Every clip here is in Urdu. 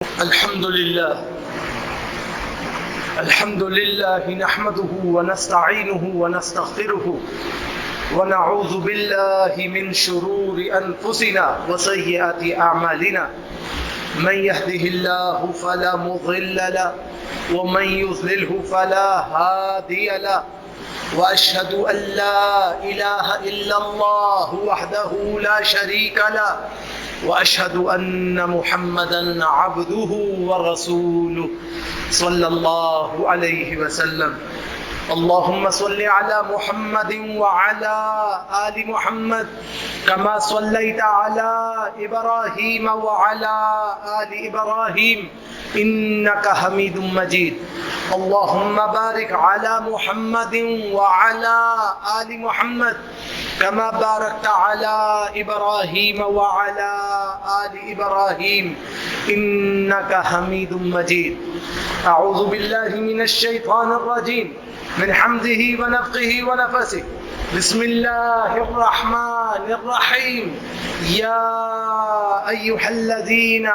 الحمد لله نحمده ونستعينه ونستغفره ونعوذ بالله من شرور أنفسنا وسيئات أعمالنا من يهده الله فلا مضل له ومن يضلله فلا هادي له وأشهد أن لا إله إلا الله وحده لا شريك له وأشهد أن محمدا عبده ورسوله صلى الله عليه وسلم. اللهم صل على محمد وعلى آل محمد كما صليت على إبراهيم وعلى آل إبراهيم إنك حميد مجيد. اللهم بارك على محمد وعلى آل محمد كما باركت على إبراهيم وعلى آل إبراهيم إنك حميد مجيد. أعوذ بالله من الشيطان الرجيم من حمده ونفخه ونفسه. بسم الله الرحمن الرحيم. يا أيها الذين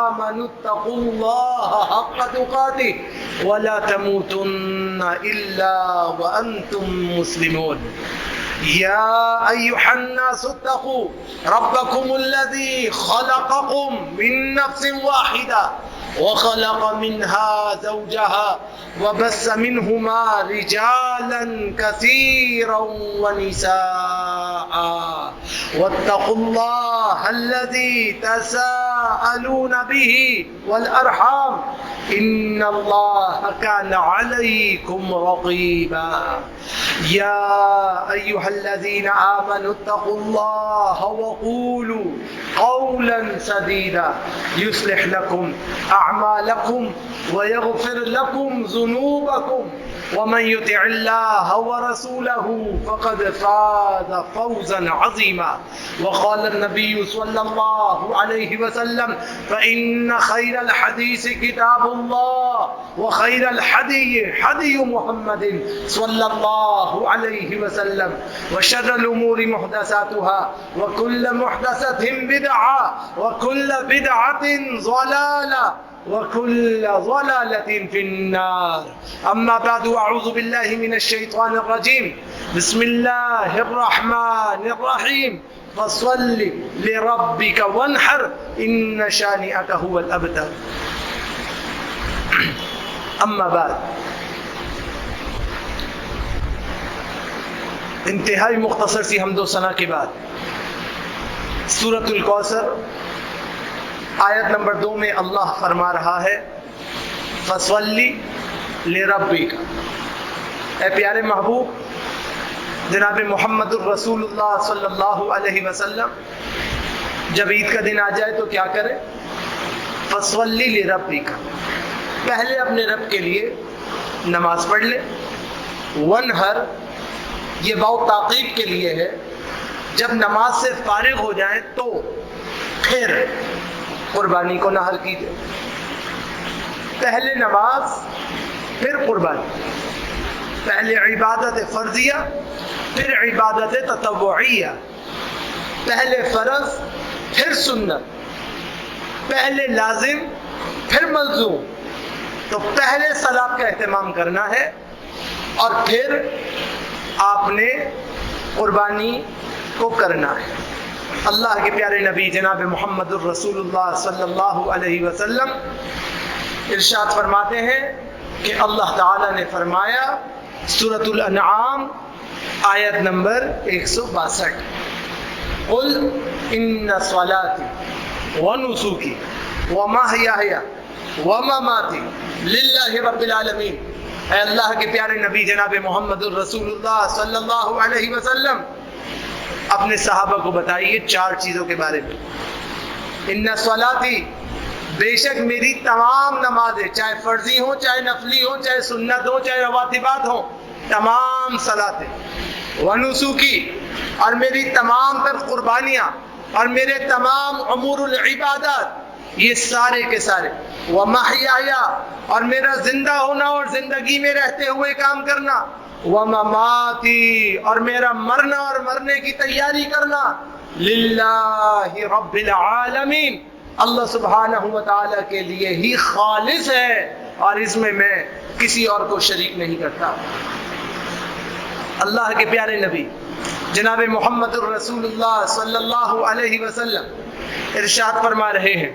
آمنوا اتقوا الله حق تقاته ولا تموتن إلا وأنتم مسلمون. يا أيها الناس اتقوا ربكم الذي خلقكم من نفس واحدة وخلق منها زوجها وبث منهما رجالا كثيرا ونساء واتقوا الله الذي تساءلون به والأرحام إن الله كان عليكم رقيبا. يا أيها الذين آمنوا اتقوا الله وقولوا قولا سديدا يصلح لكم أعمالكم ويغفر لكم ذنوبكم ومن يطع الله ورسوله فقد فاز فوزا عظيما. وقال النبي صلى الله عليه وسلم فإن خير الحديث كتاب الله وخير الحدي حدي محمد صلى الله عليه وسلم وشر الأمور محدثاتها وكل محدثة بدعة وكل بدعة ضلالة وكل ضلالة في النار. أما بعد أعوذ بالله من الشيطان الرجيم. بسم الله الرحمن الرحيم. فصل لربك وانحر إن شانئك هو الأبتر. أما بعد، انتہائی مختصر سی حمد و ثنا کے بعد سورۃ الکوثر آیت نمبر 2 میں اللہ فرما رہا ہے فصلی لربک. اے پیارے محبوب جناب محمد الرسول اللہ صلی اللہ علیہ وسلم، جب عید کا دن آ جائے تو کیا کرے؟ فصلی لربک، پہلے اپنے رب کے لیے نماز پڑھ لے. ونہر، یہ واو تعقیب کے لیے ہے. جب نماز سے فارغ ہو جائیں تو پھر قربانی کو نحر کیجیے. پہلے نماز پھر قربانی، پہلے عبادت فرضیہ پھر عبادت تطوعیہ، پہلے فرض پھر سنت، پہلے لازم پھر ملزوم. تو پہلے صلاۃ کا اہتمام کرنا ہے اور پھر آپ نے قربانی کو کرنا ہے. اللہ کے پیارے نبی جناب محمد الرسول اللہ صلی اللہ علیہ وسلم ارشاد فرماتے ہیں کہ اللہ تعالی نے فرمایا سورۃ الانعام آیت نمبر 162، قل ان صلاتي ونسكي ومحياي ومماتي للہ رب العالمین. اے اللہ کے پیارے نبی جناب محمد الرسول اللہ صلی اللہ علیہ وسلم اپنے صحابہ کو بتائیے 4 چیزوں کے بارے میں. ان صلاتی، بے شک میری تمام نمازیں، چاہے فرضی ہوں چاہے نفلی ہوں چاہے سنت ہوں چاہے رواتبات ہوں، تمام صلاتیں. ونسکی، اور میری تمام تر قربانیاں اور میرے تمام امور العبادات، یہ سارے کے سارے. ومحیایا، اور میرا زندہ ہونا اور زندگی میں رہتے ہوئے کام کرنا. ومماتی، اور میرا مرنا اور مرنے کی تیاری کرنا. للہ رب العالمین، اللہ سبحانہ و تعالیٰ کے لیے ہی خالص ہے اور اس میں میں کسی اور کو شریک نہیں کرتا۔ اللہ کے پیارے نبی جناب محمد الرسول اللہ صلی اللہ علیہ وسلم ارشاد فرما رہے ہیں،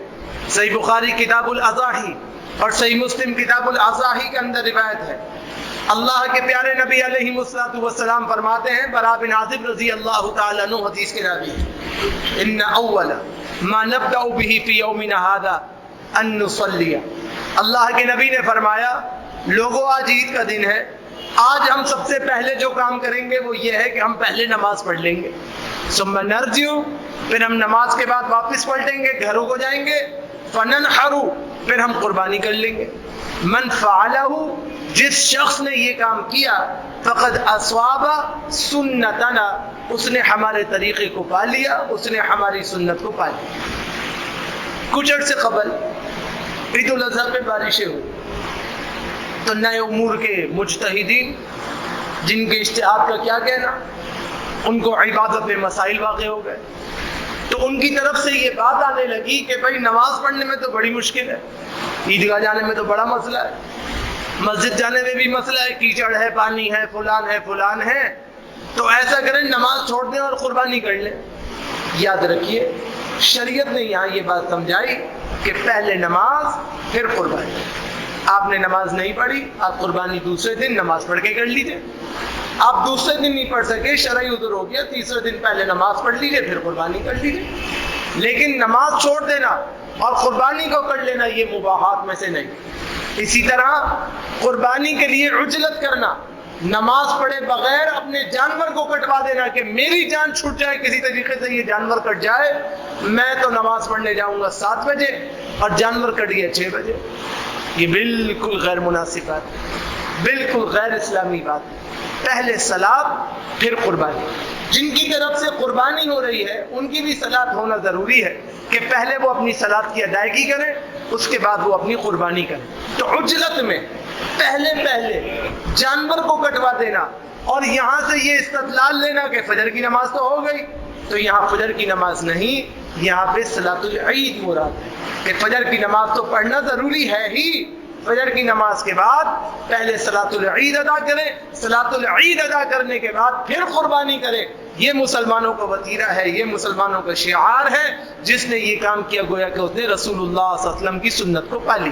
صحیح بخاری کتاب الاضاحی اور صحیح مسلم کتاب الاضاحی کے اندر روایت ہے، اللہ کے پیارے نبی علیہ السلام فرماتے ہیں، برا بن عازب رضی اللہ تعالیٰ عنہ حدیث کے راوی ہیں، ان اول ما نبدأ به فی یومنا ھذا ان نصلی۔ اللہ کے نبی نے فرمایا، لوگوں آج عید کا دن ہے، آج ہم سب سے پہلے جو کام کریں گے وہ یہ ہے کہ ہم پہلے نماز پڑھ لیں گے، ثم نرجع، پھر ہم نماز کے بعد واپس پلٹیں گے، گھروں کو جائیں گے، فننحر، پھر ہم قربانی کر لیں گے۔ من فعلہ، جس شخص نے یہ کام کیا، فقد اصواب سنتنا، اس نے ہمارے طریقے کو پا لیا، اس نے ہماری سنت کو پا لیا۔ کچھ عرصے قبل عید الاضحیٰ پہ بارشیں ہوئی تو نئے امور کے مجتہدین، جن کے اجتہاد کا کیا کہنا، ان کو عبادت میں مسائل واقع ہو گئے، تو ان کی طرف سے یہ بات آنے لگی کہ بھائی نماز پڑھنے میں تو بڑی مشکل ہے، عیدگاہ جانے میں تو بڑا مسئلہ ہے، مسجد جانے میں بھی مسئلہ ہے، کیچڑ ہے، پانی ہے، فلان ہے، تو ایسا کریں نماز چھوڑ دیں اور قربانی کر لیں۔ یاد رکھیے، شریعت نے یہاں یہ بات سمجھائی کہ پہلے نماز پھر قربانی۔ آپ نے نماز نہیں پڑھی، آپ قربانی دوسرے دن نماز پڑھ کے کر لیجیے۔ آپ دوسرے دن نہیں پڑھ سکے، شرعی عذر ہو گیا، تیسرے دن پہلے نماز پڑھ لیجیے پھر قربانی کر لیجیے۔ لیکن نماز چھوڑ دینا اور قربانی کو کر لینا یہ مباحات میں سے نہیں۔ اسی طرح قربانی کے لیے عجلت کرنا، نماز پڑھے بغیر اپنے جانور کو کٹوا دینا کہ میری جان چھوٹ جائے، کسی طریقے سے یہ جانور کٹ جائے، میں تو نماز پڑھنے جاؤں گا 7 بجے اور جانور کٹ گیا 6 بجے، یہ بالکل غیر مناسب بات ہے، بالکل غیر اسلامی بات ہے۔ پہلے صلاۃ پھر قربانی۔ جن کی طرف سے قربانی ہو رہی ہے ان کی بھی صلاۃ ہونا ضروری ہے کہ پہلے وہ اپنی صلاۃ کی ادائیگی کریں، اس کے بعد وہ اپنی قربانی کریں۔ تو عجلت میں پہلے جانور کو کٹوا دینا اور یہاں سے یہ استدلال لینا کہ فجر کی نماز تو ہو گئی، تو یہاں فجر کی نماز نہیں، یہاں پہ صلاۃ العید مراد ہے کہ فجر کی نماز تو پڑھنا ضروری ہے ہی، فجر کی نماز کے بعد پہلے صلاۃ العید ادا کریں، صلاۃ العید ادا کرنے کے بعد پھر قربانی کریں۔ یہ مسلمانوں کا وتیرہ ہے، یہ مسلمانوں کا شعار ہے، جس نے یہ کام کیا گویا کہ اس نے رسول اللہ صلی اللہ علیہ وسلم کی سنت کو پا لی۔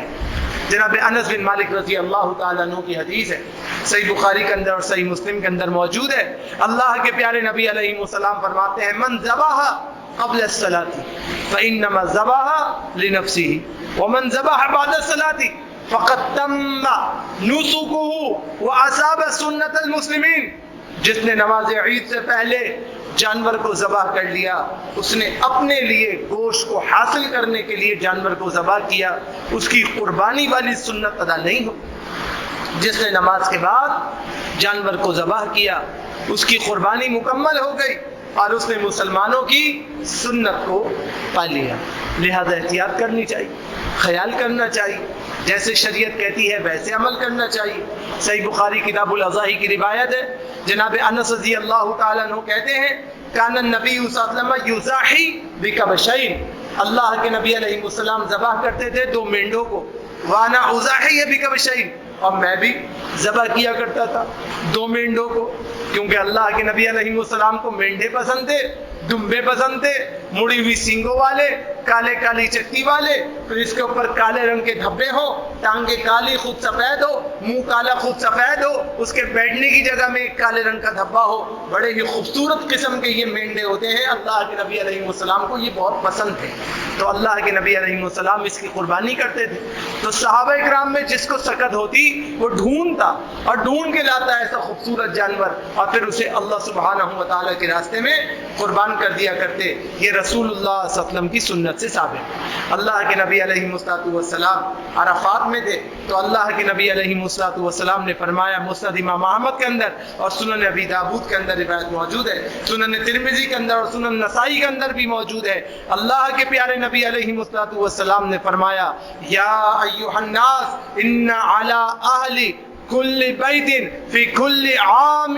جناب انس بن مالک رضی اللہ تعالیٰ عنہ کی حدیث ہے، صحیح بخاری کے اندر اور صحیح مسلم کے اندر موجود ہے، اللہ کے پیارے نبی علیہ السلام فرماتے ہیں، من ذبح قبل الصلاة فإنما ذبح لنفسه ومن ذبح بعد الصلاة فقد تم نسکه وأصاب سنت المسلمین۔ جس نے نماز عید سے پہلے جانور کو ذبح کر لیا، اس نے اپنے لیے گوشت کو حاصل کرنے کے لیے جانور کو ذبح کیا، اس کی قربانی والی سنت ادا نہیں ہو۔ جس نے نماز کے بعد جانور کو ذبح کیا، اس کی قربانی مکمل ہو گئی اور اس نے مسلمانوں کی سنت کو پا لیا۔ لہذا احتیاط کرنی چاہیے، خیال کرنا چاہیے، جیسے شریعت کہتی ہے ویسے عمل کرنا چاہیے۔ صحیح بخاری کتاب الاضاحی کی روایت ہے، جناب انس رضی اللہ تعالیٰ عنہ کہتے ہیں، کان النبی صلی اللہ علیہ وسلم یضحی بکبشین، اللہ کے نبی علیہ السلام ذبح کرتے تھے 2 مینڈوں کو، وانا اضحی بکبشین، اور میں بھی ذبح کیا کرتا تھا 2 مینڈوں کو، کیونکہ اللہ کے نبی علیہ السلام کو مینڈے پسند تھے، دمبے پسند تھے، مڑی ہوئی سینگوں والے، کالے کالی چٹی والے، پھر اس کے اوپر کالے رنگ کے دھبے ہو، ٹانگیں کالی خود سفید ہو، منہ کالا خود سفید ہو، اس کے بیٹھنے کی جگہ میں ایک کالے رنگ کا دھبا ہو، بڑے ہی خوبصورت قسم کے یہ مینڈے ہوتے ہیں۔ اللہ کے نبی علیہ السلام کو یہ بہت پسند تھے، تو اللہ کے نبی علیہ السلام اس کی قربانی کرتے تھے۔ تو صحابہ اکرام میں جس کو سکت ہوتی وہ ڈھونڈتا اور ڈھونڈ کے لاتا ایسا خوبصورت جانور اور پھر اسے اللہ سبحانہ و تعالیٰ کے راستے میں قربان کر دیا کرتے۔ یہ رسول اللہ صلی اللہ علیہ وسلم کی سنت سے ثابت۔ اللہ کے نبی علیہ السلام عرفات میں تھے تو اللہ کے نبی علیہ السلام نے فرمایا، مسند امام احمد کے اندر اور سنن ابی داؤد کے اندر روایت موجود ہے، سنن ترمذی کے اندر اور سنن نسائی کے اندر بھی موجود ہے، اللہ کے پیارے نبی علیہ السلام نے فرمایا، یا ایھا الناس ان علی اہل کل بیت فی کل عام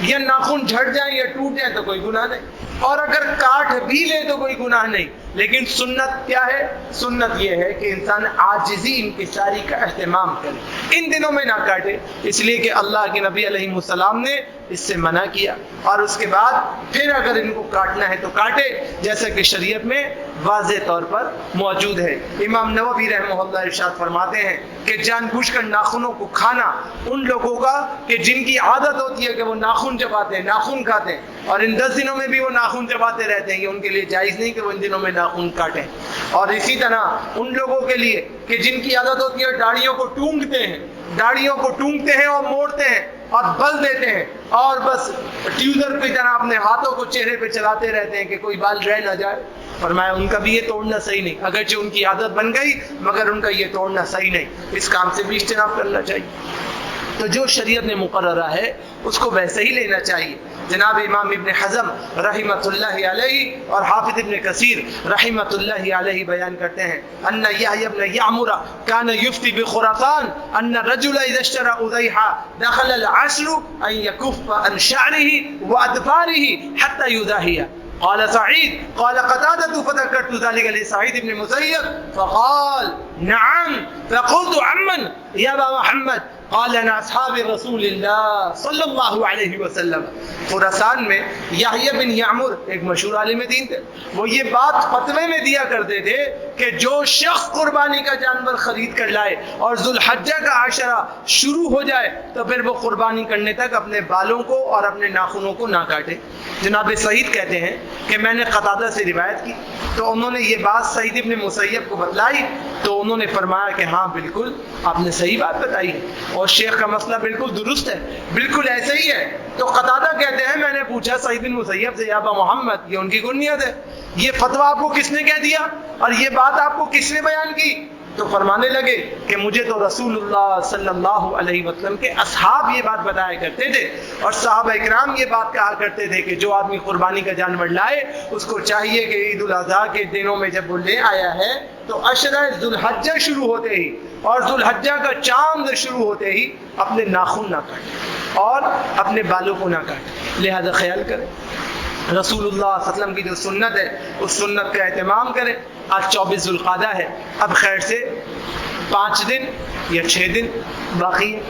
یا ناخن جھڑ جائیں یا ٹوٹ جائیں تو کوئی گناہ نہیں، اور اگر کاٹ بھی لے تو کوئی گناہ نہیں۔ لیکن سنت کیا ہے؟ سنت یہ ہے کہ انسان عاجزی انکساری کا اہتمام کرے، ان دنوں میں نہ کاٹے، اس لیے کہ اللہ کے نبی علیہ السلام نے اس سے منع کیا، اور اس کے بعد پھر اگر ان کو کاٹنا ہے تو کاٹے، جیسا کہ شریعت میں واضح طور پر موجود ہے۔ امام نووی رحمہ اللہ ارشاد فرماتے ہیں کہ جان بوجھ کر ناخنوں کو کھانا ان لوگوں کا کہ جن کی عادت ہوتی ہے کہ وہ ناخن چباتے ہیں، ناخن کھاتے ہیں، اور ان 10 دنوں میں بھی وہ ناخن چباتے رہتے ہیں، یہ ان کے لیے جائز نہیں کہ وہ ان دنوں میں ناخن کاٹیں۔ اور اسی طرح ان لوگوں کے لیے کہ جن کی عادت ہوتی ہے داڑھیوں کو ٹونگتے ہیں، داڑھیوں کو ٹونگتے ہیں اور موڑتے ہیں اور بل دیتے ہیں، اور بس ٹیوزر کی طرح اپنے ہاتھوں کو چہرے پہ چلاتے رہتے ہیں کہ کوئی بال رہ نہ جائے، فرمایا ان کا بھی یہ توڑنا صحیح نہیں، اگرچہ ان کی عادت بن گئی مگر ان کا یہ توڑنا صحیح نہیں، اس کام سے بھی اجتناب کرنا چاہیے۔ تو جو شریعت نے مقررہ ہے اس کو ویسے ہی لینا چاہیے۔ جناب امام ابن حزم رحمۃ اللہ علیہ اور حافظ ابن کثیر رحمۃ اللہ علیہ بیان کرتے ہیں ان یحیی بن یعمر کان یفتی بخراسان ان الرجل اذا اشترى اضیحا دخل العشر ان يكف عن شعره واظفاره حتى يضاحي۔ قال سعيد قال قتادة فذكرت ذلك لسعيد بن مسيب فقال نعم فقلت عمن يا ابا محمد قال انا اصحاب رسول اللہ صلی اللہ علیہ وسلم۔ خراسان میں یحییٰ بن یعمر ایک مشہور عالم دین تھے، وہ یہ بات فتوے میں دیا کرتے تھے کہ جو شخص قربانی کا جانور خرید کر لائے اور ذوالحجہ کا عشرہ شروع ہو جائے تو پھر وہ قربانی کرنے تک اپنے بالوں کو اور اپنے ناخنوں کو نہ کاٹے۔ جناب سعید کہتے ہیں کہ میں نے قتادہ سے روایت کی تو انہوں نے یہ بات سعید ابن مسیب کو بتلائی تو انہوں نے فرمایا کہ ہاں بالکل آپ نے صحیح بات بتائی ہے اور شیخ کا مسئلہ بالکل درست ہے، بالکل ایسے ہی ہے۔ تو قتادہ کہتے ہیں میں نے پوچھا سعید بن مسیب سے یا ابا محمد، یہ ان کی کنیت ہے، یہ فتویٰ آپ کو کس نے کہہ دیا اور یہ بات آپ کو کس نے بیان کی؟ تو فرمانے لگے کہ مجھے تو رسول اللہ صلی اللہ علیہ وسلم کے اصحاب یہ بات بتایا کرتے تھے، اور صحابہ اکرام یہ بات کہا کرتے تھے کہ جو آدمی قربانی کا جانور لائے اس کو چاہیے کہ عید الاضحیٰ کے دنوں میں جب وہ لے آیا ہے تو عشرہ ذوالحجہ شروع ہوتے ہی اور ذوالحجہ کا چاند شروع ہوتے ہی اپنے ناخن نہ کاٹے اور اپنے بالوں کو نہ کاٹے، لہذا خیال کریں رسول اللہ صلی اللہ علیہ وسلم کی جو سنت ہے اس سنت کا اہتمام کریں۔ آج 24 ذوالقعدہ ہے، اب خیر سے 5 دن یا 6 دن باقی ہے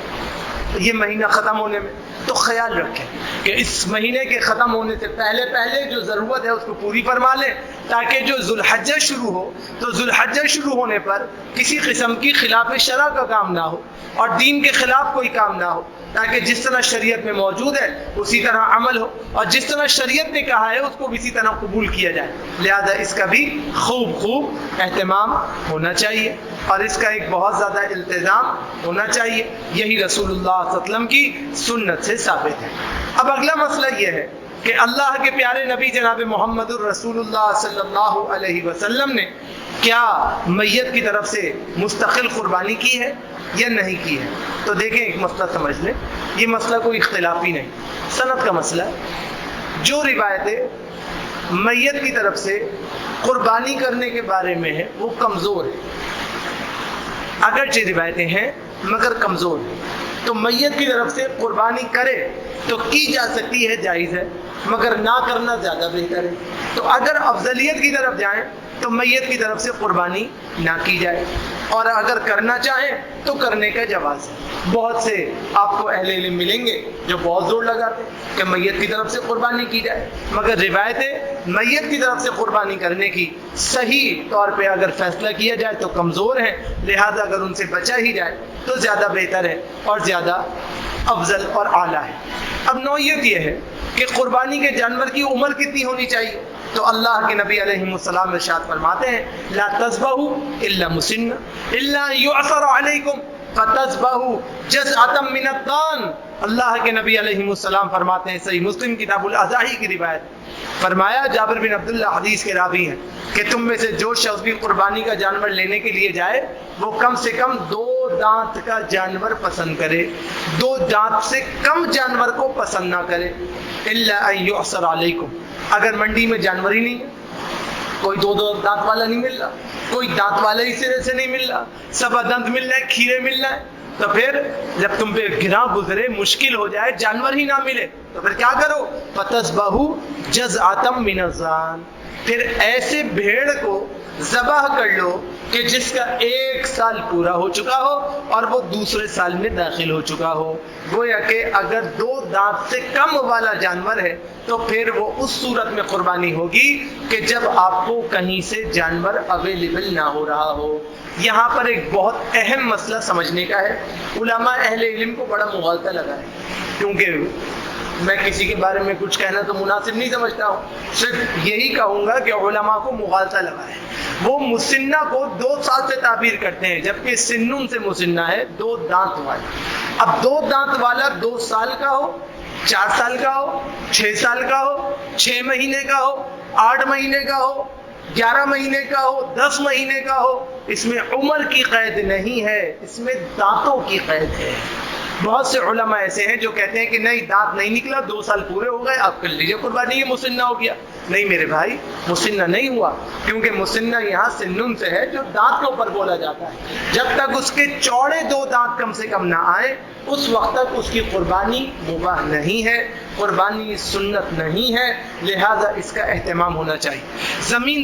یہ مہینہ ختم ہونے میں، تو خیال رکھیں کہ اس مہینے کے ختم ہونے سے پہلے جو ضرورت ہے اس کو پوری فرما لیں، تاکہ جو ذوالحجہ شروع ہو تو ذوالحجہ شروع ہونے پر کسی قسم کی خلاف شرع کا کام نہ ہو اور دین کے خلاف کوئی کام نہ ہو، تاکہ جس طرح شریعت میں موجود ہے اسی طرح عمل ہو اور جس طرح شریعت نے کہا ہے اس کو اسی طرح قبول کیا جائے۔ لہذا اس کا بھی خوب اہتمام ہونا چاہیے اور اس کا ایک بہت زیادہ التزام ہونا چاہیے، یہی رسول اللہ صلی اللہ علیہ وسلم کی سنت سے ثابت ہے۔ اب اگلا مسئلہ یہ ہے کہ اللہ کے پیارے نبی جناب محمد الرسول اللہ صلی اللہ علیہ وسلم نے کیا میت کی طرف سے مستقل قربانی کی ہے یا نہیں کی ہے؟ تو دیکھیں ایک مسئلہ سمجھ لیں، یہ مسئلہ کوئی اختلافی نہیں، سند کا مسئلہ ہے۔ جو روایتیں میت کی طرف سے قربانی کرنے کے بارے میں ہیں وہ کمزور ہیں، اگرچہ روایتیں ہیں مگر کمزور ہیں، تو میت کی طرف سے قربانی کرے تو کی جا سکتی ہے، جائز ہے، مگر نہ کرنا زیادہ بہتر ہے۔ تو اگر افضلیت کی طرف جائیں تو میت کی طرف سے قربانی نہ کی جائے، اور اگر کرنا چاہیں تو کرنے کا جواز ہے۔ بہت سے آپ کو اہل علم ملیں گے جو بہت زور لگاتے ہیں کہ میت کی طرف سے قربانی کی جائے، مگر روایتیں میت کی طرف سے قربانی کرنے کی صحیح طور پہ اگر فیصلہ کیا جائے تو کمزور ہیں، لہذا اگر ان سے بچا ہی جائے تو زیادہ بہتر ہے اور زیادہ افضل اور اعلیٰ ہے۔ اب نوعیت یہ ہے کہ قربانی کے جانور کی عمر کتنی ہونی چاہیے؟ تو اللہ کے نبی علیہ السلام ارشاد فرماتے ہیں لا تذبحوا الا مسنہ الا یعثر علیکم فتذبحوا جزعۃ من الضان۔ اللہ کے نبی علیہ السلام فرماتے ہیں، صحیح مسلم کتاب الاضاحی کی روایت، فرمایا جابر بن عبداللہ حدیث کے راوی ہیں کہ تم میں سے جو شخص بھی قربانی کا جانور لینے کے لیے جائے وہ کم سے کم 2 دانت کا جانور پسند کرے، 2 دانت سے کم جانور کو پسند نہ کرے، الا ان یعثر علیکم، اگر منڈی میں جانور ہی نہیں ہے کوئی دو دانت والا نہیں مل رہا، کوئی دانت والا ہی سرے سے نہیں مل رہا، سب دانت مل رہا ہے، کھیرے مل رہا ہے. تو پھر جب تم پہ گراں گزرے، مشکل ہو جائے، جانور ہی نہ ملے، تو پھر کیا کرو؟ فَتَذْبَحُوا جَزْعَةً مِّنَ الظَّانِ، پھر ایسے بھیڑ کو ذبح کر لو کہ جس کا 1 سال پورا ہو چکا ہو اور وہ دوسرے سال میں داخل ہو چکا ہو. گویا کہ اگر 2 دانت سے کم والا جانور ہے تو پھر وہ اس صورت میں قربانی ہوگی کہ جب آپ کو کہیں سے جانور اویلیبل نہ ہو رہا ہو. یہاں پر ایک بہت اہم مسئلہ سمجھنے کا ہے. علماء اہل علم کو بڑا مغالطہ لگا ہے، کیونکہ میں کسی کے بارے میں کچھ کہنا تو مناسب نہیں سمجھتا ہوں، صرف یہی کہوں گا کہ علماء کو مغالطہ لگا ہے. وہ مسنہ کو 2 سال سے تعبیر کرتے ہیں، جبکہ سنن سے مسنہ ہے 2 دانت والا. اب 2 دانت والا 2 سال کا ہو، 4 سال کا ہو، 6 سال کا ہو، 6 مہینے کا ہو، 8 مہینے کا ہو، 11 مہینے کا ہو، 10 مہینے کا ہو، اس میں عمر کی قید نہیں ہے، اس میں دانتوں کی قید ہے. بہت سے علماء ایسے ہیں جو کہتے ہیں کہ نہیں، دانت نہیں نکلا، 2 سال پورے ہو گئے، آپ کر لیجیے قربانی، یہ مسنہ ہو گیا. نہیں میرے بھائی، مسنہ نہیں ہوا، کیونکہ مسنہ یہاں سنن سے ہے جو دانت کے اوپر بولا جاتا ہے. جب تک اس کے چوڑے 2 دانت کم سے کم نہ آئے اس وقت تک اس کی قربانی مباح نہیں ہے، قربانی سنت نہیں ہے، لہذا اس کا اہتمام ہونا چاہیے.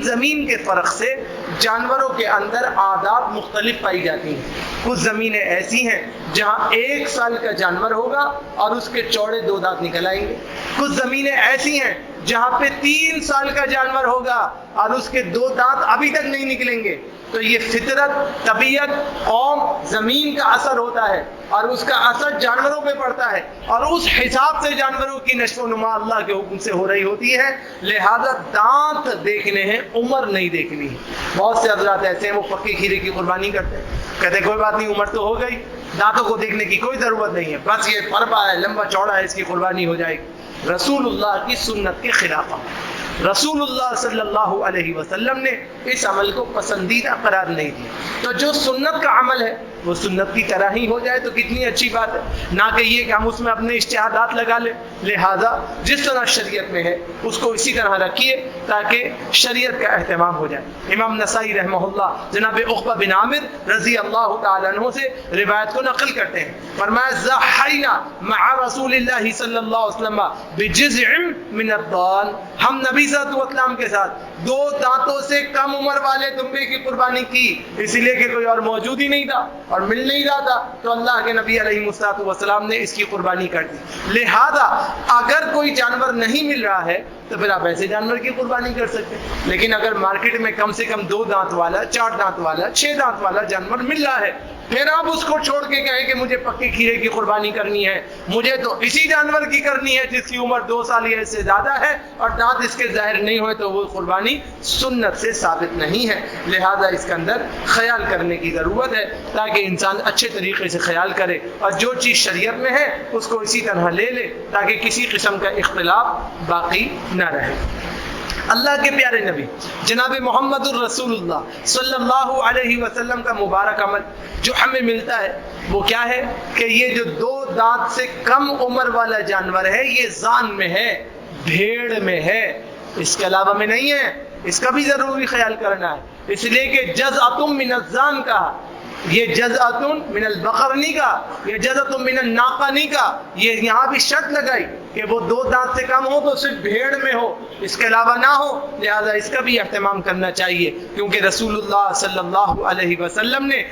زمین کے فرق سے جانوروں کے اندر عادات مختلف پائی جاتی ہیں. کچھ زمینیں ایسی ہیں جہاں 1 سال کا جانور ہوگا اور اس کے چوڑے 2 دانت نکل آئیں گے. کچھ زمینیں ایسی ہیں جہاں پہ 3 سال کا جانور ہوگا اور اس کے 2 دانت ابھی تک نہیں نکلیں گے. تو یہ فطرت، طبیعت، قوم، زمین کا اثر ہوتا ہے اور اس کا اثر جانوروں پہ پڑتا ہے، اور اس حساب سے جانوروں کی نشو و نما اللہ کے حکم سے ہو رہی ہوتی ہے. لہذا دانت دیکھنے ہیں، عمر نہیں دیکھنی ہے. بہت سے حضرات ایسے ہیں وہ پکے کھیرے کی قربانی کرتے ہیں، کہتے ہیں کوئی بات نہیں، عمر تو ہو گئی، دانتوں کو دیکھنے کی کوئی ضرورت نہیں ہے، بس یہ پربا ہے، لمبا چوڑا ہے، اس کی قربانی ہو جائے گی. رسول اللہ کی سنت کے خلاف عمل. رسول اللہ صلی اللہ علیہ وسلم نے اس عمل کو پسندیدہ قرار نہیں دیا. تو جو سنت کا عمل ہے وہ سنت کی طرح ہی ہو جائے تو کتنی اچھی بات ہے، نہ کہ یہ کہ ہم اس میں اپنے اجتہادات لگا لیں. لہذا جس طرح شریعت میں ہے اس کو اسی طرح رکھیے تاکہ شریعت کا اہتمام ہو جائے. امام نسائی رحمہ اللہ جناب عقبہ بن عامر رضی اللہ تعالیٰ عنہ سے روایت کو نقل کرتے ہیں، فرمایا ضحینا مع رسول اللہ صلی اللہ علیہ وسلم بجزع من الضان، ہم نبی صلی اللہ علیہ وسلم کے ساتھ 2 دانتوں سے کم عمر والے دمبے کی قربانی کی، اس لیے کہ کوئی اور موجود ہی نہیں تھا اور مل نہیں رہا تھا، تو اللہ کے نبی علیہ السلام نے اس کی قربانی کر دی. لہذا اگر کوئی جانور نہیں مل رہا ہے تو پھر آپ ایسے جانور کی قربانی کر سکتے ہیں. لیکن اگر مارکیٹ میں کم سے کم 2 دانت والا، 4 دانت والا، 6 دانت والا جانور مل رہا ہے، پھر آپ اس کو چھوڑ کے کہیں کہ مجھے پکے کھیرے کی قربانی کرنی ہے، مجھے تو اسی جانور کی کرنی ہے جس کی عمر 2 سال یا اس سے زیادہ ہے اور دانت اس کے ظاہر نہیں ہوئے، تو وہ قربانی سنت سے ثابت نہیں ہے. لہذا اس کے اندر خیال کرنے کی ضرورت ہے تاکہ انسان اچھے طریقے سے خیال کرے اور جو چیز شریعت میں ہے اس کو اسی طرح لے لے تاکہ کسی قسم کا اختلاف باقی نہ رہے. اللہ کے پیارے نبی جناب محمد الرسول اللہ صلی اللہ علیہ وسلم کا مبارک عمل جو ہمیں ملتا ہے وہ کیا ہے کہ یہ جو 2 دانت سے کم عمر والا جانور ہے یہ ذان میں ہے، بھیڑ میں ہے، اس کے علاوہ میں نہیں ہے. اس کا بھی ضروری خیال کرنا ہے، اس لیے کہ جزءۃ من الذان کا، یہ جزءۃ من البقر نہیں کا، یہ جزءۃ من الناقہ نہیں کا، یہ یہاں بھی شرط لگائی کہ وہ 2 دانت سے کم ہو تو صرف بھیڑ میں ہو، اس کے علاوہ نہ ہو. لہذا اس کا بھی اہتمام کرنا چاہیے کیونکہ رسول اللہ صلی اللہ علیہ وسلم نے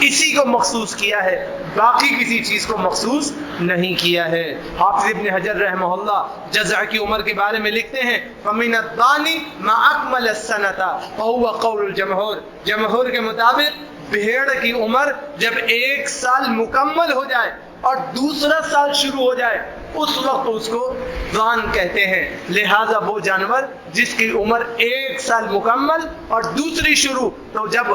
اسی کو مخصوص کیا ہے، باقی کسی چیز کو مخصوص نہیں کیا ہے. حافظ ابن حجر رحمہ اللہ جزع کی عمر کے بارے میں لکھتے ہیں فَمِنَ الضَّانِ مَا أَكْمَلَ السَّنَةَ وَهُوَ قَوْلُ الْجَمْهُورِ، جمہور کے مطابق بھیڑ کی عمر جب 1 سال مکمل ہو جائے اور دوسرا سال شروع ہو جائے اس وقت اس کو ذان کہتے ہیں. لہذا وہ جانور جس کی عمر 1 سال مکمل اور دوسری شروع، تو جب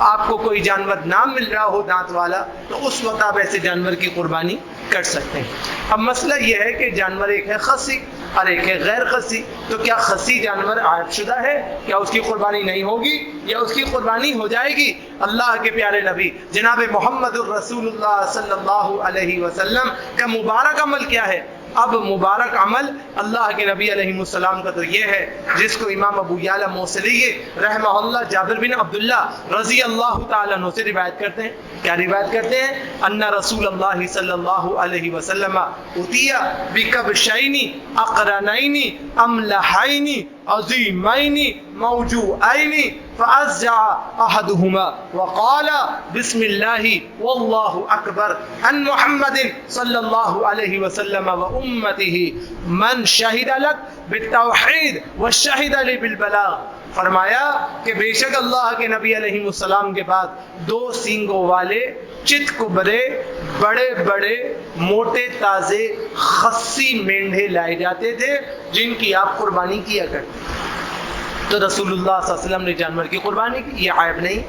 آپ کو کوئی جانور نہ مل رہا ہو دانت والا تو اس وقت آپ ایسے جانور کی قربانی کر سکتے ہیں. اب مسئلہ یہ ہے کہ جانور ایک ہے خصی اور ایک ہے غیر خصی، تو کیا خصی جانور عائد شدہ ہے، کیا اس کی قربانی نہیں ہوگی یا اس کی قربانی ہو جائے گی؟ اللہ کے پیارے نبی جناب محمد الرسول اللہ صلی اللہ علیہ وسلم کا مبارک عمل کیا ہے؟ اب مبارک عمل اللہ کے نبی علیہ السلام کا تو یہ ہے جس کو امام ابو یعلا موصلی رحمہ اللہ جابر بن عبداللہ رضی اللہ تعالیٰ عنہ سے روایت کرتے ہیں. کیا روایت کرتے ہیں؟ ان رسول اللہ صلی اللہ علیہ وسلم اتیا بکبشین اقرنین املحین عظیمین موجوعین فأزع احدهما وقال بسم اللہ واللہ اکبر عن محمد صلی اللہ علیہ وسلم وامته من شہد لک بالتوحید وشہد لی بالبلاغ. فرمایا کہ بے شک اللہ کے نبی علیہ السلام کے بعد 2 سینگوں والے چت کبرے بڑے بڑے موٹے تازے خصی مینڈھے لائے جاتے تھے جن کی آپ قربانی کیا کرتے. تو رسول اللہ صلی اللہ علیہ وسلم نے جانور کی قربانی کی، یہ عیب نہیں،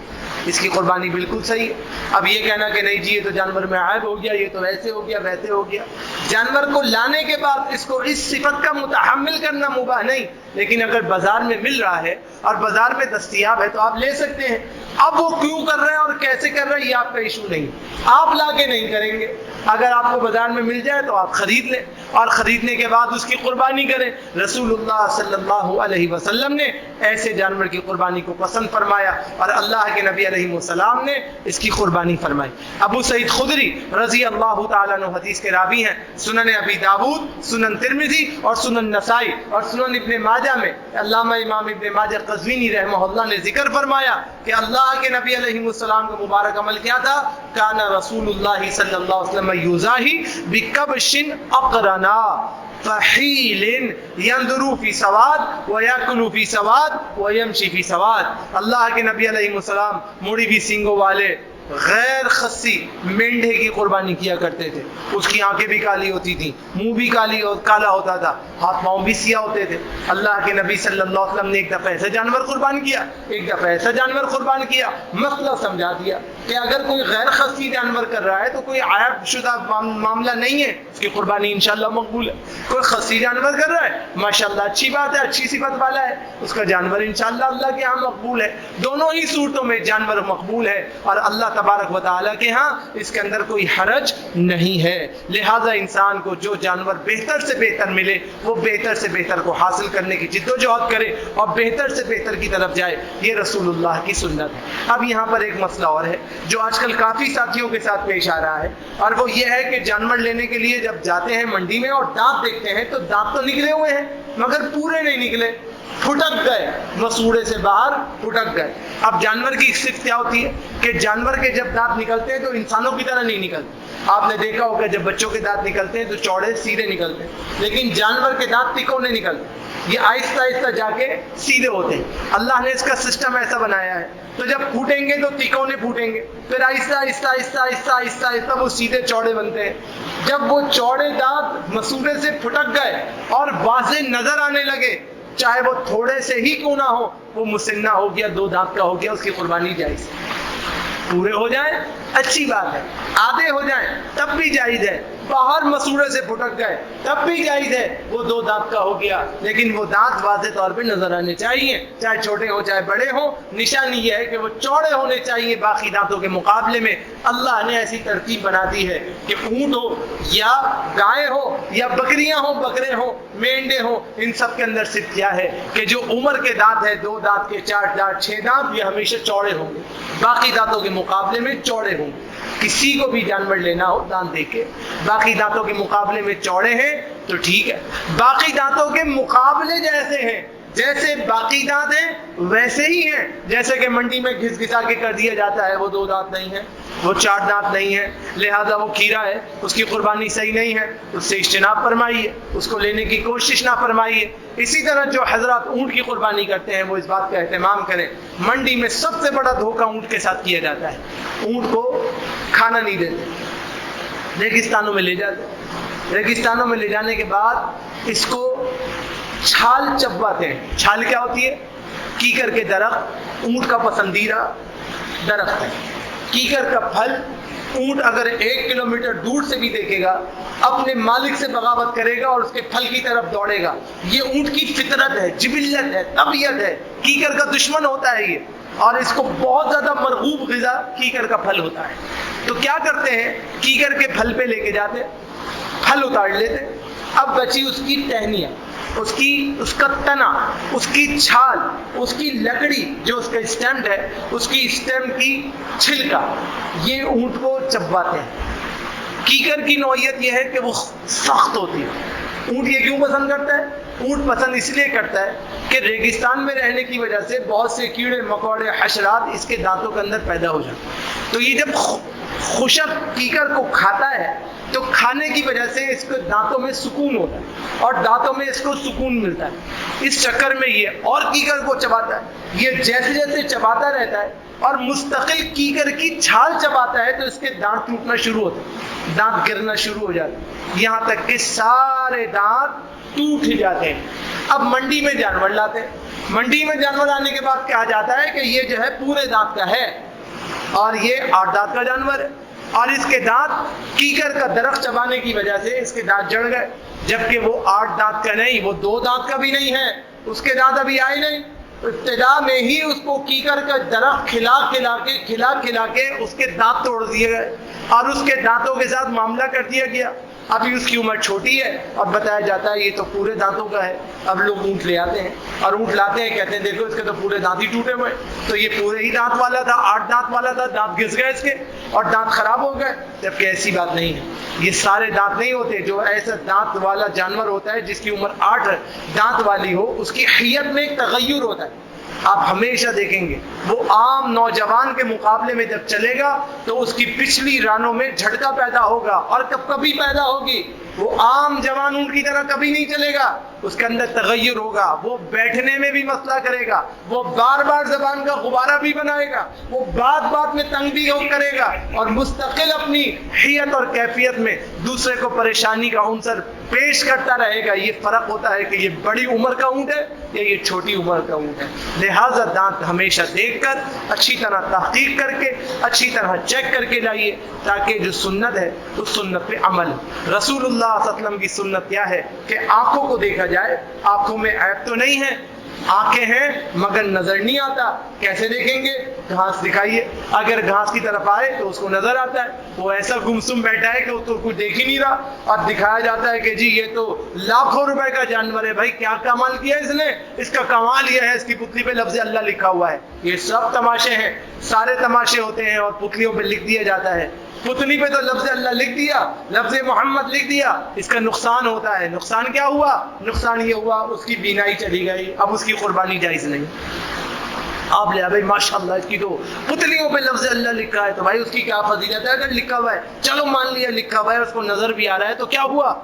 اس کی قربانی بالکل صحیح ہے. اب یہ کہنا کہ نہیں جی یہ تو جانور میں عیب ہو گیا، یہ تو ایسے ہو گیا ویسے ہو گیا، جانور کو لانے کے بعد اس کو اس صفت کا متحمل کرنا مباح نہیں، لیکن اگر بازار میں مل رہا ہے اور بازار میں دستیاب ہے تو آپ لے سکتے ہیں. اب وہ کیوں کر رہے ہیں اور کیسے کر رہے ہیں یہ آپ کا ایشو نہیں، آپ لا کے نہیں کریں گے. اگر آپ کو بازار میں مل جائے تو آپ خرید لیں اور خریدنے کے بعد اس کی قربانی کریں. رسول اللہ صلی اللہ علیہ وسلم نے ایسے جانور کی قربانی کو پسند فرمایا اور اللہ کے نبی علیہ السلام نے اس کی قربانی فرمائی. ابو سعید خدری رضی اللہ تعالیٰ عنہ حدیث کے راوی ہیں. سنن ابی داود، سنن ترمذی اور سنن نسائی اور سنن ابن ماجہ میں علامہ امام ابن ماجہ قزوینی رحمہ اللہ نے ذکر فرمایا کہ اللہ کے نبی علیہ السلام کا مبارک عمل کیا تھا؟ کان رسول اللہ صلی اللہ علیہ وسلم یوزاہی بکبش اقرنا فحیل ينظر فی سواد ویاکل فی سواد ویمشی فی سواد. اللہ کے نبی علیہ السلام موڑی بھی سینگوں والے غیر خصی مینڈھے کی قربانی کیا کرتے تھے. اس کی آنکھیں بھی کالی ہوتی تھیں، منہ بھی کالا ہوتا تھا، ہاتھ پاؤں بھی سیاہ ہوتے تھے. اللہ کے نبی صلی اللہ علیہ وسلم نے ایک دفعہ ایسا جانور قربان کیا، ایک دفعہ ایسا جانور قربان کیا. مسئلہ سمجھا دیا کہ اگر کوئی غیر خصی جانور کر رہا ہے تو کوئی عیب شدہ معاملہ نہیں ہے، اس کی قربانی انشاءاللہ مقبول ہے. کوئی خصی جانور کر رہا ہے ماشاءاللہ اچھی بات ہے، اچھی صفت والا ہے، اس کا جانور انشاءاللہ اللہ کے ہاں مقبول ہے. دونوں ہی صورتوں میں جانور مقبول ہے اور اللہ تبارک و تعالیٰ کے ہاں اس کے اندر کوئی حرج نہیں ہے. لہذا انسان کو جو جانور بہتر سے بہتر ملے وہ بہتر سے بہتر کو حاصل کرنے کی جد و جہد کرے اور بہتر سے بہتر کی طرف جائے. یہ رسول اللہ کی سنت ہے. اب یہاں پر ایک مسئلہ اور ہے جو آج کل کافی ساتھیوں کے ساتھ پیش آ رہا ہے، اور وہ یہ ہے کہ جانور لینے کے لیے جب جاتے ہیں منڈی میں اور دانت دیکھتے ہیں تو دانت تو نکلے ہوئے ہیں مگر پورے نہیں نکلے، پھٹک گئے، مسوڑے سے باہر پھٹک گئے. اب جانور کی صفت کیا ہوتی ہے کہ جانور کے جب دانت نکلتے ہیں تو انسانوں کی طرح نہیں نکلتے. آپ نے دیکھا ہوگا جب بچوں کے دانت نکلتے ہیں تو چوڑے سیدھے نکلتے ہیں، لیکن جانور کے دانت تکونے نکلتے ہیں، یہ آہستہ آہستہ جا کے سیدھے ہوتے ہیں. اللہ نے اس کا سسٹم ایسا بنایا ہے تو جب پھوٹیں گے تو تکونے پھوٹیں گے، پھر آہستہ آہستہ آہستہ آہستہ آہستہ آہستہ وہ سیدھے چوڑے بنتے ہیں. جب وہ چوڑے دانت مسوڑے سے پھٹک گئے اور واضح نظر آنے لگے، چاہے وہ تھوڑے سے ہی کیوں نہ ہو، وہ مسنہ ہو گیا، 2 دانت کا ہو گیا، اس کی قربانی جائز. پورے ہو جائیں اچھی بات ہے، آدھے ہو جائیں تب بھی جائز ہے، باہر مسوڑے سے پھٹک گئے تب بھی جائز ہے، وہ 2 دانت کا ہو گیا، لیکن وہ دانت واضح طور پہ نظر آنے چاہیے، چاہے چھوٹے ہوں چاہے بڑے ہوں. نشانی یہ ہے کہ وہ چوڑے ہونے چاہیے باقی دانتوں کے مقابلے میں. اللہ نے ایسی ترتیب بنا دی ہے کہ اونٹ ہو یا گائے ہو یا بکریاں ہوں، بکرے ہوں، مینڈے ہوں، ان سب کے اندر صرف کیا ہے کہ جو عمر کے دانت ہے 2 دانت کے 4 دانت 6 دانت یہ ہمیشہ چوڑے ہوں گے، باقی دانتوں کے مقابلے میں چوڑے ہوں گے. کسی کو بھی جانور لینا ہو دانت دیکھ کے باقی دانتوں کے مقابلے میں چوڑے ہیں تو ٹھیک ہے، باقی دانتوں کے مقابلے جیسے ہیں، جیسے باقی دانت ہیں ویسے ہی ہیں. جیسے کہ منڈی میں گھس گھسا کے کر دیا جاتا ہے، وہ 2 دانت نہیں ہے، وہ 4 دانت نہیں ہے، لہذا وہ کھیرا ہے، اس کی قربانی صحیح نہیں ہے، اس سے اجتناب فرمائیے، اس کو لینے کی کوشش نہ فرمائیے. اسی طرح جو حضرات اونٹ کی قربانی کرتے ہیں وہ اس بات کا اہتمام کریں. منڈی میں سب سے بڑا دھوکہ اونٹ کے ساتھ کیا جاتا ہے، اونٹ کو کھانا نہیں دیتے، ریگستانوں میں لے جاتے ہیں، ریگستانوں میں لے جانے کے بعد اس کو چھال چبواتے ہیں. چھال کیا ہوتی ہے؟ کیکر کے درخت اونٹ کا پسندیدہ درخت ہے. کیکر کا پھل اونٹ اگر 1 کلومیٹر دور سے بھی دیکھے گا اپنے مالک سے بغاوت کرے گا اور اس کے پھل کی طرف دوڑے گا. یہ اونٹ کی فطرت ہے، جبلت ہے، طبیعت ہے. کیکر کا دشمن ہوتا ہے یہ، اور اس کو بہت زیادہ مرغوب غذا کیکر کا پھل ہوتا ہے. تو کیا کرتے ہیں، کیکر کے پھل پہ لے کے جاتے، پھل اتار لیتے، اب بچی اس کی ٹہنیاں، اس کا تنا، اس کی چھال، اس کی لکڑی جو اس کا اسٹیم ہے، اس کی اسٹیم کی چھلکا، یہ اونٹ کو چباتے ہیں۔ کیکر کی نوعیت یہ ہے کہ وہ سخت ہوتی ہے۔ اونٹ یہ کیوں پسند کرتا ہے؟ اونٹ پسند اس لیے کرتا ہے کہ ریگستان میں رہنے کی وجہ سے بہت سے کیڑے مکوڑے حشرات اس کے دانتوں کے اندر پیدا ہو جاتے ہیں، تو یہ جب خشک کیکر کو کھاتا ہے تو کھانے کی وجہ سے اس کو دانتوں میں سکون ہوتا ہے اور دانتوں میں اس کو سکون ملتا ہے، اس چکر میں یہ اور کیکر کو چباتا ہے۔ یہ جیسے جیسے چباتا رہتا ہے اور مستقل کیکر کی چھال چباتا ہے تو اس کے دانت ٹوٹنا شروع ہوتے ہیں، دانت گرنا شروع ہو جاتے ہیں، یہاں تک کہ سارے دانت ٹوٹ جاتے ہیں۔ اب منڈی میں جانور لاتے ہیں، منڈی میں جانور آنے کے بعد کہا جاتا ہے کہ یہ جو ہے پورے دانت کا ہے اور یہ 8 دانت کا جانور ہے، اور اس کے دانت کیکر کا درخت چبانے کی وجہ سے اس کے دانت جڑ گئے، جبکہ وہ 8 دانت کا نہیں، وہ 2 دانت کا بھی نہیں ہے، اس کے دانت ابھی آئے نہیں۔ ابتدا میں ہی اس کو کیکر کا درخت کھلا کھلا کے اس کے دانت توڑ دیے گئے اور اس کے دانتوں کے ساتھ معاملہ کر دیا گیا۔ ابھی اس کی عمر چھوٹی ہے اور بتایا جاتا ہے یہ تو پورے دانتوں کا ہے۔ اب لوگ اونٹ لے آتے ہیں اور اونٹ لاتے ہیں، کہتے ہیں دیکھو اس کے تو پورے دانت ہی ٹوٹے ہوئے، تو یہ پورے ہی دانت والا تھا، 8 دانت والا تھا، دانت گھس گئے اس کے اور دانت خراب ہو گئے، جبکہ ایسی بات نہیں ہے۔ یہ سارے دانت نہیں ہوتے، جو ایسا دانت والا جانور ہوتا ہے جس کی عمر 8 دانت والی ہو، اس کی حیت میں ایک تغیر ہوتا ہے۔ آپ ہمیشہ دیکھیں گے وہ عام نوجوان کے مقابلے میں جب چلے گا تو اس کی پچھلی رانوں میں جھٹکا پیدا ہوگا، اور کبھی پیدا ہوگی، وہ عام جوان اونٹ کی طرح کبھی نہیں چلے گا، اس کے اندر تغیر ہوگا، وہ بیٹھنے میں بھی مسئلہ کرے گا، وہ بار بار زبان کا غبارہ بھی بنائے گا، وہ بات میں تنگ بھی کرے گا، اور مستقل اپنی حیت اور کیفیت میں دوسرے کو پریشانی کا عنصر پیش کرتا رہے گا۔ یہ فرق ہوتا ہے کہ یہ بڑی عمر کا اونٹ ہے یا یہ چھوٹی عمر کا اونٹ ہے۔ لہذا دانت ہمیشہ دیکھ کر، اچھی طرح تحقیق کر کے، اچھی طرح چیک کر کے لائیے، تاکہ جو سنت ہے اس سنت پہ عمل۔ رسول اللہ صلی اللہ علیہ وسلم کی سنت کیا ہے کہ آنکھوں کو دیکھا جائے، آنکھوں میں عیب تو نہیں ہے، آنکھیں ہیں مگر نظر نہیں آتا۔ کیسے دیکھیں گے؟ گھاس دکھائیے، اگر گھاس کی طرف آئے تو اس کو نظر آتا ہے، وہ ایسا گمسم بیٹھا ہے کہ اس کو کچھ دیکھ ہی نہیں رہا، اور دکھایا جاتا ہے کہ جی یہ تو لاکھوں روپے کا جانور ہے۔ بھائی کیا کمال کیا اس نے؟ اس کا کمال یہ ہے اس کی پتلی پہ لفظ اللہ لکھا ہوا ہے۔ یہ سب تماشے ہیں، سارے تماشے ہوتے ہیں اور پتلیوں پہ لکھ دیا جاتا ہے۔ پتلی پہ تو لفظ اللہ لکھ دیا، لفظ محمد لکھ دیا، اس کا نقصان ہوتا ہے۔ نقصان کیا ہوا؟ نقصان یہ ہوا اس کی بینائی چلی گئی، اب اس کی قربانی جائز نہیں۔ آپ لے بھائی ماشاءاللہ اس کی تو پتلیوں پہ لفظ اللہ لکھا ہے، تو بھائی اس کی کیا فضیلت ہے؟ اگر لکھا ہوا ہے چلو مان لیا لکھا ہوا ہے، اس کو نظر بھی آ رہا ہے تو کیا ہوا؟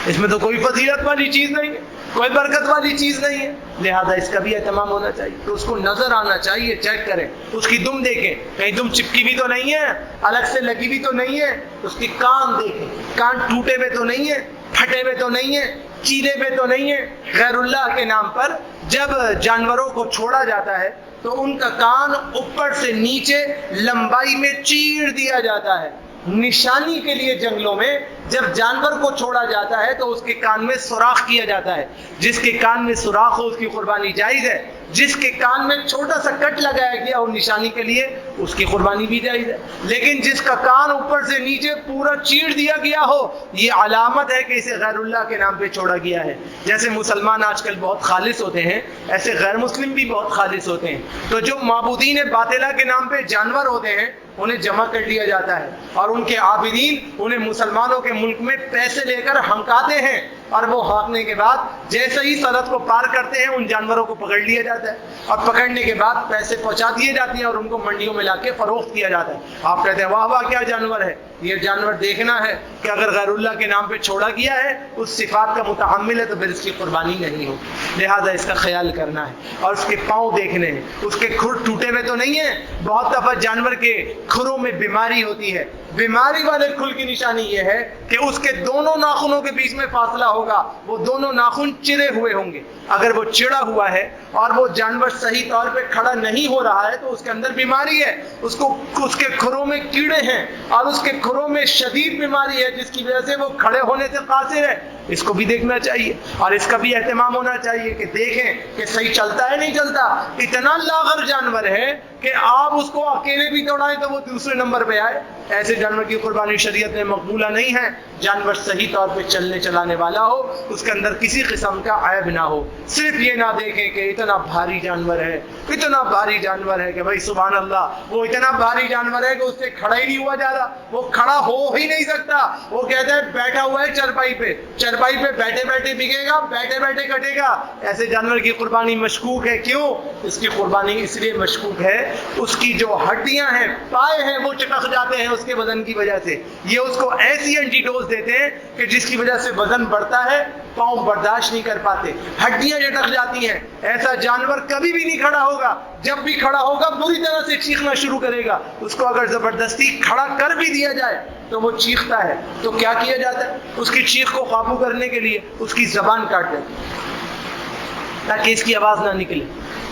اس میں تو کوئی فضیلت والی چیز نہیں ہے، کوئی برکت والی چیز نہیں ہے، لہذا اس کا بھی اہتمام ہونا چاہیے۔ تو اس کو نظر آنا چاہیے، چیک کریں، اس کی دم دیکھیں، کہیں دم چپکی بھی تو نہیں ہے، الگ سے لگی بھی تو نہیں ہے، اس کی کان دیکھیں، کان ٹوٹے ہوئے تو نہیں ہے، پھٹے ہوئے تو نہیں ہے، چیرے ہوئے تو نہیں ہے۔ غیر اللہ کے نام پر جب جانوروں کو چھوڑا جاتا ہے تو ان کا کان اوپر سے نیچے لمبائی میں چیر دیا جاتا ہے، نشانی کے لیے۔ جنگلوں میں جب جانور کو چھوڑا جاتا ہے تو اس کے کان میں سوراخ کیا جاتا ہے، جس کے کان میں سوراخ ہو اس کی قربانی جائز ہے، جس کے کان میں چھوٹا سا کٹ لگایا گیا ہو نشانی کے لیے اس کی قربانی بھی جائز ہے، لیکن جس کا کان اوپر سے نیچے پورا چیر دیا گیا ہو یہ علامت ہے کہ اسے غیر اللہ کے نام پہ چھوڑا گیا ہے۔ جیسے مسلمان آج کل بہت خالص ہوتے ہیں، ایسے غیر مسلم بھی بہت خالص ہوتے ہیں، تو جو معبودین باطلہ کے نام پہ جانور ہوتے ہیں انہیں جمع کر لیا جاتا ہے، اور ان کے عابدین انہیں مسلمانوں کے ملک میں پیسے لے کر ہنکاتے ہیں، اور وہ ہانکنے کے بعد جیسے ہی سرحد کو پار کرتے ہیں ان جانوروں کو پکڑ لیا جاتا ہے، اور پکڑنے کے بعد پیسے پہنچا دیے جاتے ہیں اور ان کو منڈیوں میں لا کے فروخت کیا جاتا ہے۔ آپ کہتے ہیں واہ واہ کیا جانور ہے، یہ جانور دیکھنا ہے کہ اگر غیر اللہ کے نام پہ چھوڑا گیا ہے، اس صفات کا متحمل ہے، تو پھر اس کی قربانی نہیں ہو، لہذا اس کا خیال کرنا ہے، اور اس کے پاؤں دیکھنے ہیں، اس کے کھر ٹوٹے ہوئے تو نہیں ہیں۔ بہت دفعہ جانور کے کھروں میں بیماری ہوتی ہے، بیماری والے کھل کی نشانی یہ ہے کہ اس کے دونوں ناخنوں کے بیچ میں فاصلہ ہوگا، وہ دونوں ناخن چرے ہوئے ہوں گے، اگر وہ چڑا ہوا ہے اور وہ جانور صحیح طور پہ کھڑا نہیں ہو رہا ہے تو اس کے اندر بیماری ہے، اس کے کھروں میں کیڑے ہیں اور اس کے کھروں میں شدید بیماری ہے جس کی وجہ سے وہ کھڑے ہونے سے قاصر ہے، اس کو بھی دیکھنا چاہیے اور اس کا بھی اہتمام ہونا چاہیے کہ دیکھیں کہ صحیح چلتا ہے نہیں چلتا۔ اتنا لاغر جانور ہے کہ آپ اس کو اکیلے بھی دوڑائیں تو وہ دوسرے نمبر پہ آئے، ایسے جانور کی قربانی شریعت میں مقبولہ نہیں ہے۔ جانور صحیح طور پہ چلنے چلانے والا ہو، اس کے اندر کسی قسم کا عیب نہ ہو، صرف یہ نہ دیکھیں کہ اتنا بھاری جانور ہے، اتنا بھاری جانور ہے کہ بھائی سبحان اللہ وہ اتنا بھاری جانور ہے کہ اس سے کھڑا ہی نہیں ہوا جا رہا، وہ کھڑا ہو ہی نہیں سکتا، وہ کہتا ہے بیٹھا ہوا ہے چرپائی پہ بیٹھے بیٹھے بکے گا، بیٹھے بیٹھے کٹے گا۔ ایسے جانور کی قربانی مشکوک ہے۔ کیوں؟ اس کی قربانی اس لیے مشکوک ہے، اس کی جو ہڈیاں ہیں، پائے ہیں، وہ چٹک جاتے ہیں اس کے وزن کی وجہ سے۔ یہ اس کو ایسی اینٹی ڈوز دیتے ہیں کہ جس کی وجہ سے وزن بڑھتا ہے، پاؤں برداشت نہیں کر پاتے، ہڈیاں چٹک جاتی ہیں۔ ایسا جانور کبھی بھی نہیں کھڑا ہوگا، جب بھی کھڑا ہوگا بری طرح سے چیخنا شروع کرے گا۔ اس کو اگر زبردستی کھڑا کر بھی دیا جائے تو وہ چیختا ہے، تو کیا کیا جاتا ہے؟ اس کی چیخ کو قابو کرنے کے لیے اس کی زبان کاٹ دیتے ہیں تاکہ اس کی آواز نہ نکلے۔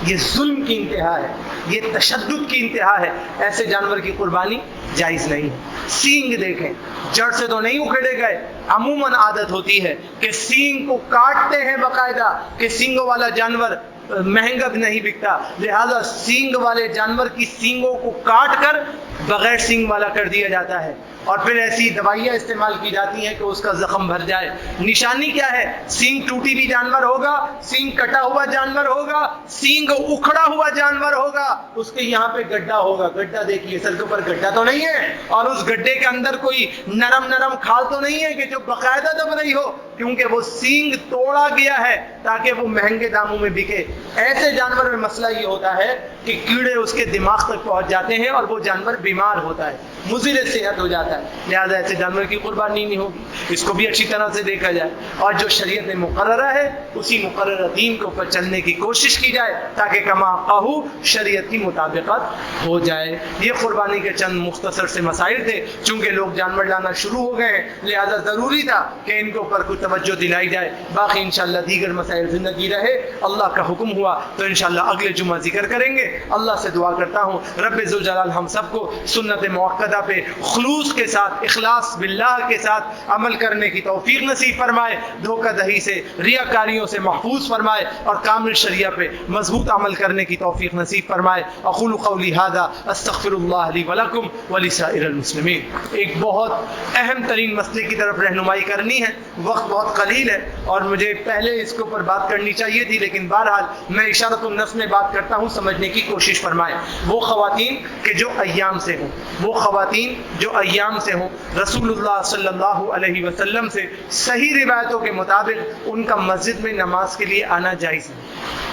یہ ظلم کی انتہا ہے، یہ تشدد کی انتہا ہے۔ ایسے جانور کی قربانی جائز نہیں ہے۔ سینگ دیکھیں، جڑ سے تو نہیں اکھڑے گئے، عموماً عادت ہوتی ہے کہ سینگ کو کاٹتے ہیں باقاعدہ، کہ سینگوں والا جانور مہنگا بھی نہیں بکتا، لہذا سینگ والے جانور کی سینگوں کو کاٹ کر بغیر سینگ والا کر دیا جاتا ہے، اور پھر ایسی دوائیاں استعمال کی جاتی ہیں کہ اس کا زخم بھر جائے۔ نشانی کیا ہے؟ سینگ ٹوٹی بھی جانور ہوگا، سینگ کٹا ہوا جانور ہوگا، سینگ اکھڑا ہوا جانور ہوگا، اس کے یہاں پہ گڈھا ہوگا۔ گڈھا دیکھیے، سر کے اوپر گڈھا تو نہیں ہے، اور اس گڈھے کے اندر کوئی نرم کھال تو نہیں ہے کہ جو باقاعدہ دب رہی ہو، کیونکہ وہ سینگ توڑا گیا ہے تاکہ وہ مہنگے داموں میں بکے۔ ایسے جانور میں مسئلہ یہ ہوتا ہے کہ کیڑے اس کے دماغ تک پہنچ جاتے ہیں اور وہ جانور بیمار ہوتا ہے، مضر صحت ہو جاتا ہے، لہذا ایسے جانور کی قربانی نہیں ہوگی۔ اس کو بھی اچھی طرح سے دیکھا جائے اور جو شریعت میں مقررہ ہے اسی مقررہ دین کے اوپر چلنے کی کوشش کی جائے تاکہ کما قہو شریعت کی مطابقت ہو جائے۔ یہ قربانی کے چند مختصر سے مسائل تھے، چونکہ لوگ جانور لانا شروع ہو گئے ہیں لہذا ضروری تھا کہ ان کے اوپر کچھ توجہ دلائی جائے۔ باقی انشاءاللہ دیگر مسائل زندگی رہے، اللہ کا حکم ہوا تو انشاءاللہ اگلے جمعہ ذکر کریں گے۔ اللہ سے دعا کرتا ہوں رب ذوالجلال ہم سب کو سنت موقدہ پہ خلوص کے ساتھ، اخلاص باللہ کے ساتھ عمل کرنے کی توفیق نصیب فرمائے، دھوکہ دہی سے، ریاکاریوں سے محفوظ فرمائے اور کامل شریعہ پہ مضبوط عمل کرنے کی توفیق نصیب فرمائے۔ اقول قولی ھذا استغفر اللہ لی ولکم ولسائر المسلمین۔ ایک بہت اہم ترین مسئلے کی طرف رہنمائی کرنی ہے، وقت بہت قلیل ہے اور مجھے پہلے اس کے اوپر بات کرنی چاہیے تھی، لیکن بہرحال میں اشارۃ النص میں بات کرتا ہوں، سمجھنے کی کوشش فرمائیں۔ وہ خواتین کہ جو ایام سے ہوں، وہ خواتین جو ایام سے ہوں، رسول اللہ صلی اللہ علیہ وسلم سے صحیح روایتوں کے مطابق ان کا مسجد میں نماز کے لیے آنا جائز نہیں،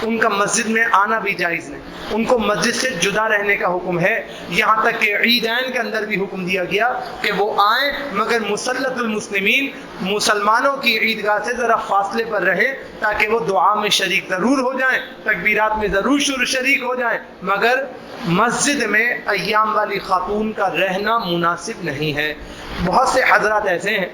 ان کا مسجد میں آنا بھی جائز نہیں، ان کو مسجد سے جدا رہنے کا حکم ہے۔ یہاں تک کہ عیدین کے اندر بھی حکم دیا گیا کہ وہ آئیں مگر مسلط المسلمین، مسلمانوں کی عیدگاہ سے ذرا فاصلے پر رہیں تاکہ وہ دعا میں شریک ضرور ہو جائیں، تکبیرات میں ضرور شریک ہو جائیں، مگر مسجد میں ایام والی خاتون کا رہنا مناسب نہیں ہے۔ بہت سے حضرات ایسے ہیں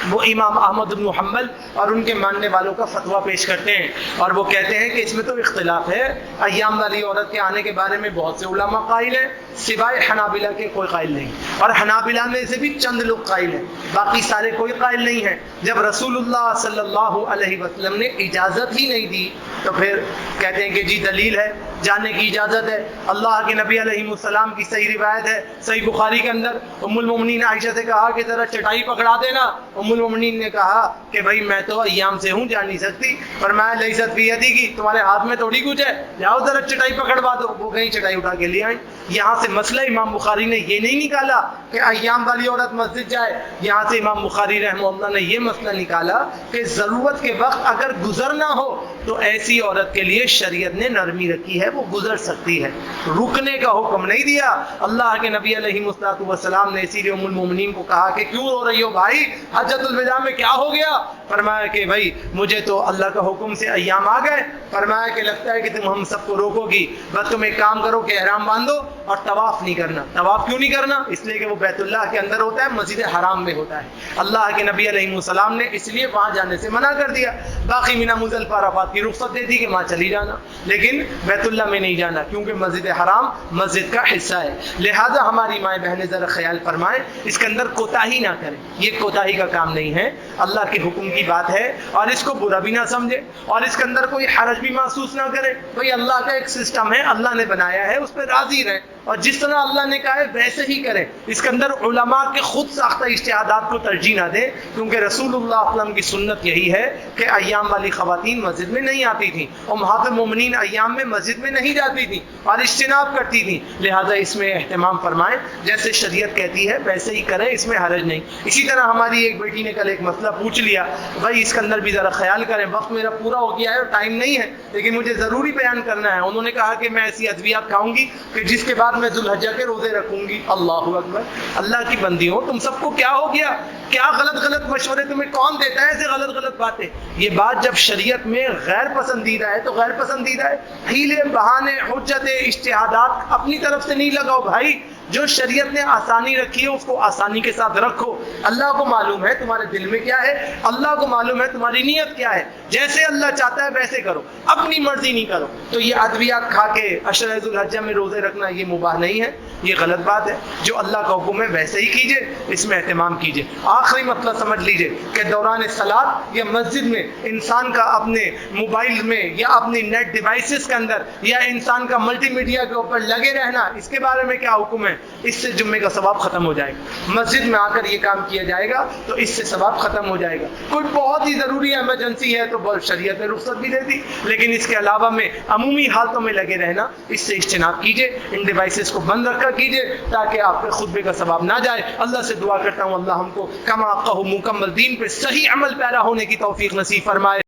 وہ امام احمد بن حنبل اور ان کے ماننے والوں کا فتویٰ پیش کرتے ہیں اور وہ کہتے ہیں کہ اس میں تو اختلاف ہے، ایام والی عورت کے آنے کے بارے میں بہت سے علماء قائل ہیں سوائے حنابلہ کے کوئی قائل نہیں، اور حنابلہ میں سے بھی چند لوگ قائل ہیں، باقی سارے کوئی قائل نہیں ہیں۔ جب رسول اللہ صلی اللہ علیہ وسلم نے اجازت ہی نہیں دی تو پھر کہتے ہیں کہ جی دلیل ہے، جانے کی اجازت ہے، اللہ کے نبی علیہ السلام کی صحیح روایت ہے صحیح بخاری کے اندر، ام المؤمنین عائشہ سے کہا کہ ذرا چٹائی پکڑا دینا، ام المؤمنین نے کہا کہ بھائی میں تو ایام سے ہوں، جا نہیں سکتی، فرمایا لیست فی یدی کی، تمہارے ہاتھ میں تھوڑی کچھ ہے، جاؤ ذرا چٹائی پکڑوا دو، وہ کہیں چٹائی اٹھا کے لے آئیں۔ یہاں سے مسئلہ امام بخاری نے یہ نہیں نکالا کہ ایام والی عورت مسجد جائے، یہاں سے امام بخاری رحمہ اللہ نے یہ مسئلہ نکالا کہ ضرورت کے وقت اگر گزرنا ہو تو ایسی عورت کے لیے شریعت نے نرمی رکھی ہے، وہ گزر سکتی ہے، رکنے کا حکم نہیں دیا۔ اللہ کے نبی علیہ السلام نے اسی لیے ام المومنین کو کہا کہ کیوں رو رہی ہو بھائی، حجۃ الوداع میں کیا ہو گیا؟ فرمایا کہ بھائی مجھے تو اللہ کا حکم سے ایام آ گئے، فرمایا کہ لگتا ہے کہ تم ہم سب کو روکو گی، بس تم ایک کام کرو کہ احرام باندھو اور طواف نہیں کرنا۔ طواف کیوں نہیں کرنا؟ اس لیے کہ وہ بیت اللہ کے اندر ہوتا ہے، مسجد حرام میں ہوتا ہے، اللہ کے نبی علیہ السلام نے اس لیے وہاں جانے سے منع کر دیا۔ باقی مینا مزدلفہ عرفات کی رخصت دے دی کہ وہاں چلی جانا، لیکن بیت اللہ میں نہیں جانا، کیونکہ مسجد حرام مسجد کا حصہ ہے۔ لہٰذا ہماری مائیں بہنیں ذرا خیال فرمائیں، اس کے اندر کوتاہی نہ کریں، یہ کوتاہی کا کام نہیں ہے، اللہ کے حکم کی بات ہے، اور اس کو برا بھی نہ سمجھے اور اس کے اندر کوئی حرج بھی محسوس نہ کرے۔ بھئی اللہ کا ایک سسٹم ہے، اللہ نے بنایا ہے، اس پہ راضی رہیں اور جس طرح اللہ نے کہا ہے ویسے ہی کریں۔ اس کے اندر علماء کے خود ساختہ اجتہادات کو ترجیح نہ دیں، کیونکہ رسول اللہ صلی اللہ علیہ وسلم کی سنت یہی ہے کہ ایام والی خواتین مسجد میں نہیں آتی تھیں، امہات المومنین ایام میں مسجد میں نہیں جاتی تھیں اور اجتناب کرتی تھیں، لہذا اس میں اہتمام فرمائیں، جیسے شریعت کہتی ہے ویسے ہی کریں، اس میں حرج نہیں۔ اسی طرح ہماری ایک بیٹی نے کل ایک مسئلہ پوچھ لیا، بھائی اس کے اندر بھی ذرا خیال کریں، وقت میرا پورا ہو گیا ہے اور ٹائم نہیں ہے، لیکن مجھے ضروری بیان کرنا ہے۔ انہوں نے کہا کہ میں ایسی ادویات کھاؤں گی کہ جس کے بعد میں ذوالحجہ کے روزے رکھوں گی۔ اللہ اکبر، اللہ کی بندی ہو، تم سب کو کیا ہو گیا؟ کیا غلط مشورے تمہیں کون دیتا ہے ایسے غلط باتیں؟ یہ بات جب شریعت میں غیر پسندیدہ ہے تو غیر پسندیدہ ہے۔ ہیلے بہانے حجت اجتہادات اپنی طرف سے نہیں لگاؤ بھائی، جو شریعت نے آسانی رکھی ہے اس کو آسانی کے ساتھ رکھو۔ اللہ کو معلوم ہے تمہارے دل میں کیا ہے، اللہ کو معلوم ہے تمہاری نیت کیا ہے، جیسے اللہ چاہتا ہے ویسے کرو، اپنی مرضی نہیں کرو۔ تو یہ ادویات کھا کے عشرہ ذوالحجہ میں روزے رکھنا یہ مباح نہیں ہے، یہ غلط بات ہے۔ جو اللہ کا حکم ہے ویسے ہی کیجئے، اس میں اہتمام کیجئے۔ آخری مطلب سمجھ لیجئے کہ دوران صلاۃ یا مسجد میں انسان کا اپنے موبائل میں یا اپنی نیٹ ڈیوائسز کے اندر یا انسان کا ملٹی میڈیا کے اوپر لگے رہنا، اس کے بارے میں کیا حکم ہے؟ اس سے جمعے کا ثواب ختم ہو جائے گا۔ مسجد میں آ کر یہ کام کیا جائے گا تو اس سے ثواب ختم ہو جائے گا۔ کوئی بہت ہی ضروری ایمرجنسی ہے تو شریعت نے رخصت بھی دے دی، لیکن اس کے علاوہ میں عمومی حالتوں میں لگے رہنا، اس سے اجتناب کیجئے، ان ڈیوائسز کو بند رکھا کیجئے تاکہ آپ کے خطبے کا ثواب نہ جائے۔ اللہ سے دعا کرتا ہوں اللہ ہم کو کما قہو مکمل دین پہ صحیح عمل پیرا ہونے کی توفیق نصیب فرمائے۔